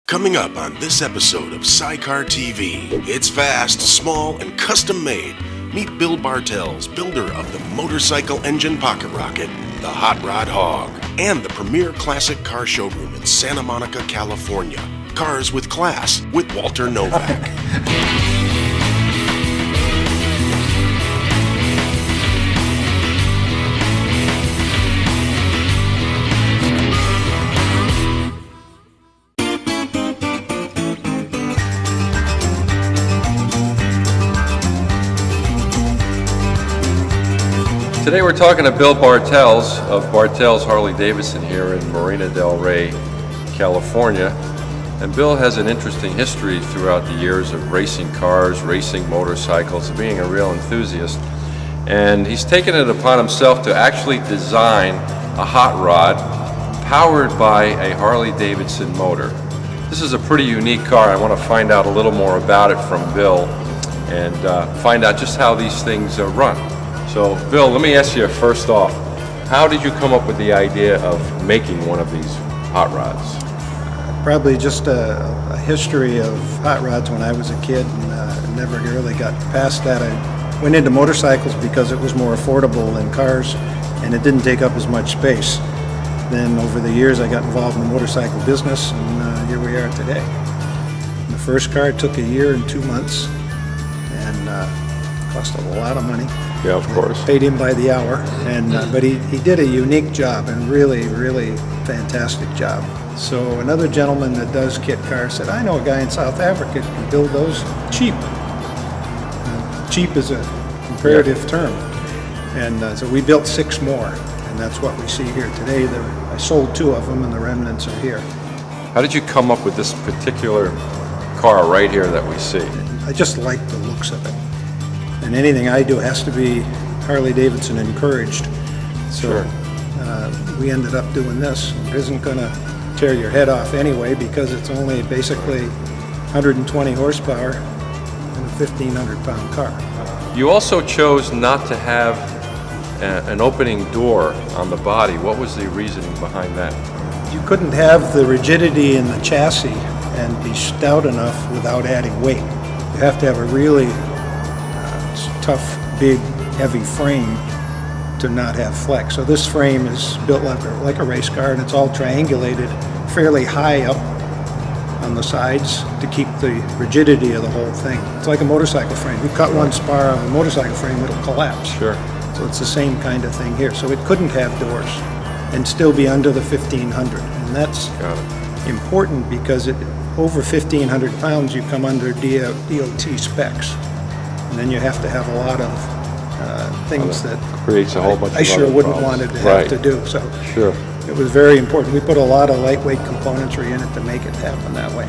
Coming up on this episode of SciCar TV, it's fast, small, and custom made. Meet Bill Bartels, builder of the motorcycle engine pocket rocket, the Hot Rod Hog, and the premier classic car showroom in Santa Monica, California. Cars with Class with Walter Novak. Today we're talking to Bill Bartels of Bartels Harley-Davidson here in Marina del Rey, California. And Bill has an interesting history throughout the years of racing cars, racing motorcycles, and being a real enthusiast. And he's taken it upon himself to actually design a hot rod powered by a Harley-Davidson motor. This is a pretty unique car. I want to find out a little more about it from Bill and find out just how these things run. So, Bill, let me ask you first off, how did you come up with the idea of making one of these hot rods? Probably just a history of hot rods when I was a kid, and never really got past that. I went into motorcycles because it was more affordable than cars, and it didn't take up as much space. Then over the years I got involved in the motorcycle business, and here we are today. And the first car took a year and 2 months, and cost a lot of money. Yeah, of course. Paid him by the hour, and but he did a unique job, and really fantastic job. So another gentleman that does kit cars said, I know a guy in South Africa can build those cheap. Cheap is a comparative term. And so we built 6 more, and that's what we see here today. I sold 2 of them, and the remnants are here. How did you come up with this particular car right here that we see? I just like the looks of it. And anything I do has to be Harley-Davidson encouraged. So we ended up doing this. It isn't going to tear your head off anyway because it's only basically 120 horsepower and a 1,500-pound car. You also chose not to have an opening door on the body. What was the reasoning behind that? You couldn't have the rigidity in the chassis and be stout enough without adding weight. You have to have a really tough, big, heavy frame to not have flex. So this frame is built like a race car, and it's all triangulated fairly high up on the sides to keep the rigidity of the whole thing. It's like a motorcycle frame. You cut one spar on a motorcycle frame, it'll collapse. Sure. So it's the same kind of thing here. So it couldn't have doors and still be under the 1,500. And that's important because over 1,500 pounds, you come under DOT specs. And then you have to have a lot of things that creates a whole bunch I sure wouldn't want it to have to do. So sure. It was very important. We put a lot of lightweight componentry in it to make it happen that way.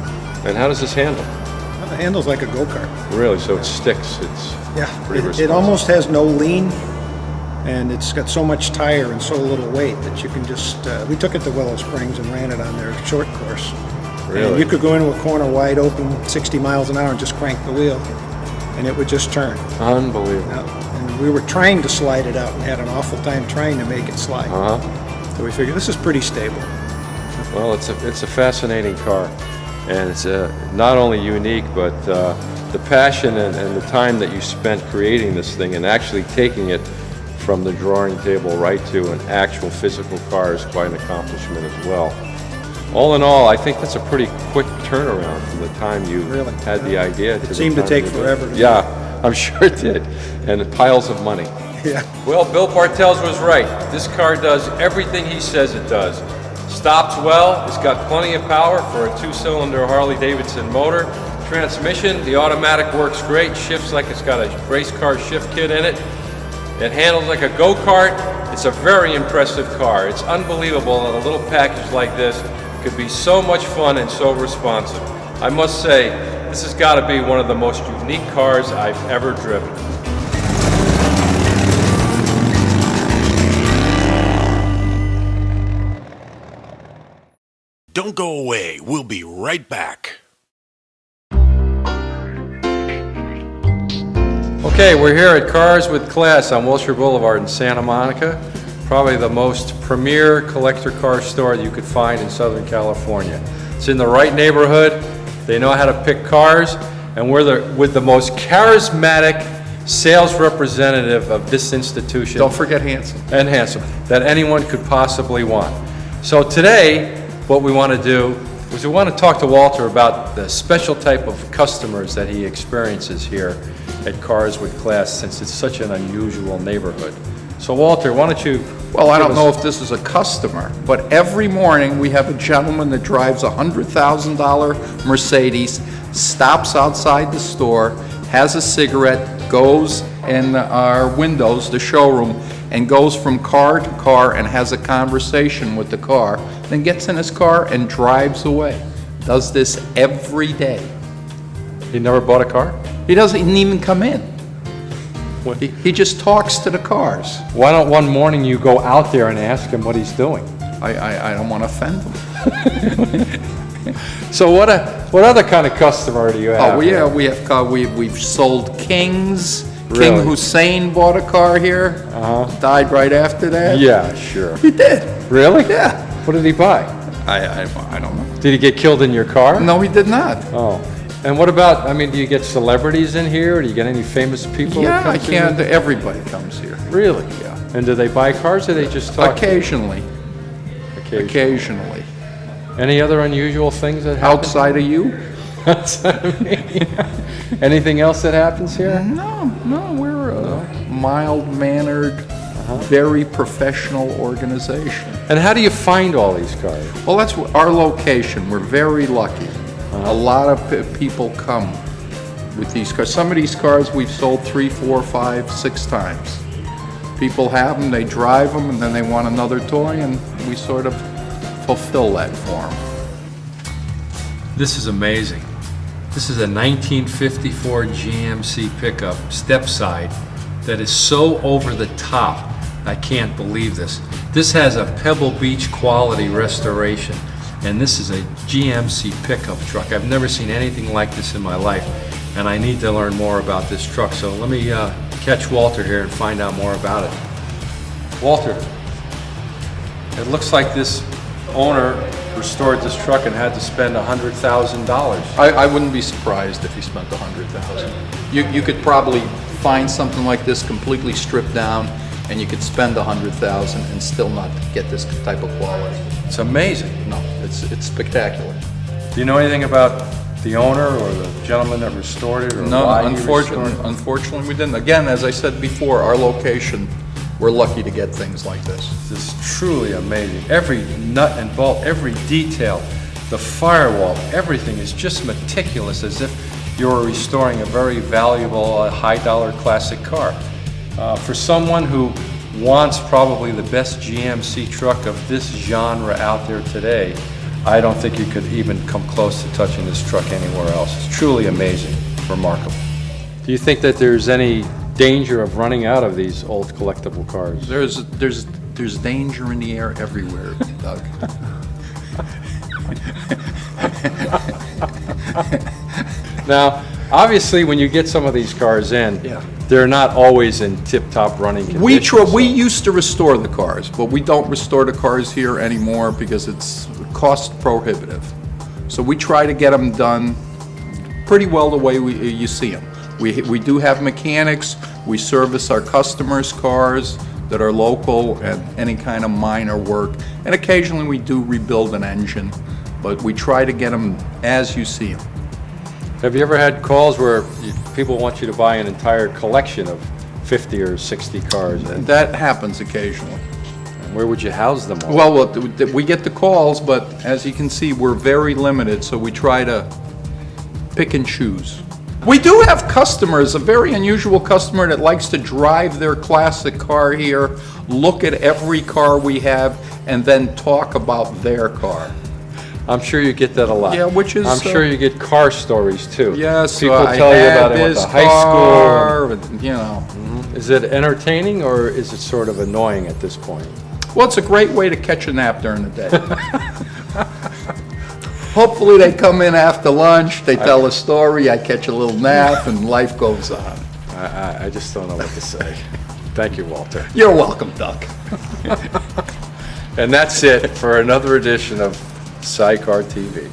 And how does this handle? Well, it handles like a go-kart. Really? So it sticks. It's pretty responsive. It almost has no lean, and it's got so much tire and so little weight that you can just. We took it to Willow Springs and ran it on their short course. Really? And you could go into a corner wide open, 60 miles an hour, and just crank the wheel, and it would just turn. Unbelievable. And we were trying to slide it out and had an awful time trying to make it slide. So we figured this is pretty stable. Well, it's a fascinating car, and it's not only unique, but the passion and the time that you spent creating this thing and actually taking it from the drawing table right to an actual physical car is quite an accomplishment as well. All in all, I think that's a pretty quick turnaround from the time you had the idea to the time. It seemed to take forever. Yeah, I'm sure it did, and piles of money. Yeah. Well, Bill Bartels was right. This car does everything he says it does. Stops well, it's got plenty of power for a 2-cylinder Harley-Davidson motor. Transmission, the automatic works great, shifts like it's got a race car shift kit in it. It handles like a go-kart. It's a very impressive car. It's unbelievable that a little package like this could be so much fun and so responsive. I must say, this has got to be one of the most unique cars I've ever driven. Don't go away. We'll be right back. Okay, we're here at Cars with Class on Wilshire Boulevard in Santa Monica. Probably the most premier collector car store you could find in Southern California. It's in the right neighborhood. They know how to pick cars, and we're with the most charismatic sales representative of this institution. Don't forget Hanson. And handsome, that anyone could possibly want. So today, what we want to do is we want to talk to Walter about the special type of customers that he experiences here at Cars with Class, since it's such an unusual neighborhood. So Walter, why don't you... Well, I don't know if this is a customer, but every morning we have a gentleman that drives a $100,000 Mercedes, stops outside the store, has a cigarette, goes in our windows, the showroom, and goes from car to car and has a conversation with the car, then gets in his car and drives away. Does this every day. He never bought a car? He doesn't even come in. He just talks to the cars. Why don't one morning you go out there and ask him what he's doing? I don't want to offend him. So what other kind of customer do you have? Oh, yeah, we've sold Kings. Really? King Hussein bought a car here. Died right after that. Yeah, sure. He did. Really? Yeah. What did he buy? I don't know. Did he get killed in your car? No, he did not. Oh. And what about, I mean, do you get celebrities in here? Or do you get any famous people? Yeah, that I comes in can't. here? Everybody comes here. Really? Yeah. And do they buy cars or they just talk? Occasionally. Occasionally. Occasionally. Any other unusual things that happen? Outside of you? Outside of me? Anything else that happens here? No, we're a mild-mannered, very professional organization. And how do you find all these cars? Well, that's our location. We're very lucky. A lot of people come with these cars. Some of these cars we've sold 3, 4, 5, 6 times. People have them, they drive them, and then they want another toy, and we sort of fulfill that for them. This is amazing. This is a 1954 GMC pickup, step side, that is so over the top. I can't believe this. This has a Pebble Beach quality restoration, and this is a GMC pickup truck. I've never seen anything like this in my life, and I need to learn more about this truck. So let me catch Walter here and find out more about it. Walter, it looks like this owner restored this truck and had to spend $100,000. I wouldn't be surprised if he spent $100,000. You could probably find something like this completely stripped down, and you could spend $100,000 and still not get this type of quality. It's amazing. No, it's spectacular. Do you know anything about the owner or the gentleman that restored it, or No, why he restored it? unfortunately we didn't. Again, as I said before, our location, we're lucky to get things like this. This is truly amazing. Every nut and bolt, every detail, the firewall, everything is just meticulous, as if you were restoring a very valuable, high-dollar classic car. For someone who wants probably the best GMC truck of this genre out there today, I don't think you could even come close to touching this truck anywhere else. It's truly amazing, remarkable. Do you think that there's any danger of running out of these old collectible cars? There's danger in the air everywhere, Doug. Now, obviously, when you get some of these cars in, Yeah. they're not always in tip-top running condition. We used to restore the cars, but we don't restore the cars here anymore because it's cost prohibitive. So we try to get them done pretty well the way you see them. We do have mechanics. We service our customers' cars that are local and any kind of minor work. And occasionally we do rebuild an engine, but we try to get them as you see them. Have you ever had calls where people want you to buy an entire collection of 50 or 60 cars? And That happens occasionally. where would you house them all? Well, we get the calls, but as you can see, we're very limited, so we try to pick and choose. We do have customers, a very unusual customer that likes to drive their classic car here, look at every car we have, and then talk about their car. I'm sure you get that a lot. Yeah, which is, I'm sure you get car stories too. Yes, people I tell you have about it at his the high school. car, and, you know. Is it entertaining or is it sort of annoying at this point? Well, it's a great way to catch a nap during the day. Hopefully they come in after lunch, they tell a story, I catch a little nap, and life goes on. I just don't know what to say. Thank you, Walter. You're welcome, Doug. And that's it for another edition of Sidecar TV.